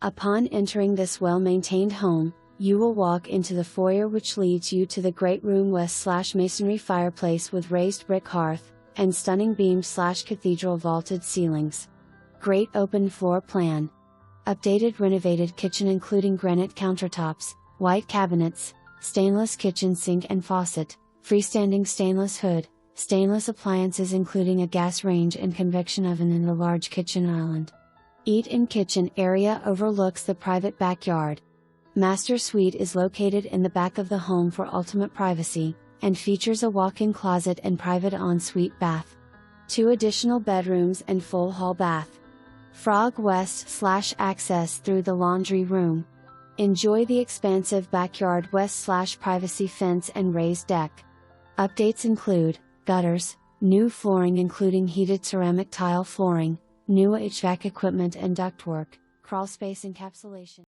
Upon entering this well-maintained home, you will walk into the foyer, which leads you to the great room west/masonry fireplace with raised brick hearth, and stunning beam/cathedral vaulted ceilings. Great open floor plan. Updated renovated kitchen including granite countertops, white cabinets, stainless kitchen sink and faucet, freestanding stainless hood, stainless appliances including a gas range and convection oven in the large kitchen island. Eat-in kitchen area overlooks the private backyard. Master suite is located in the back of the home for ultimate privacy, and features a walk-in closet and private ensuite bath. 2 additional bedrooms and full hall bath. Frog west/access through the laundry room. Enjoy the expansive backyard west/privacy fence and raised deck. Updates include gutters, new flooring including heated ceramic tile flooring, new HVAC equipment and ductwork, crawl space encapsulation.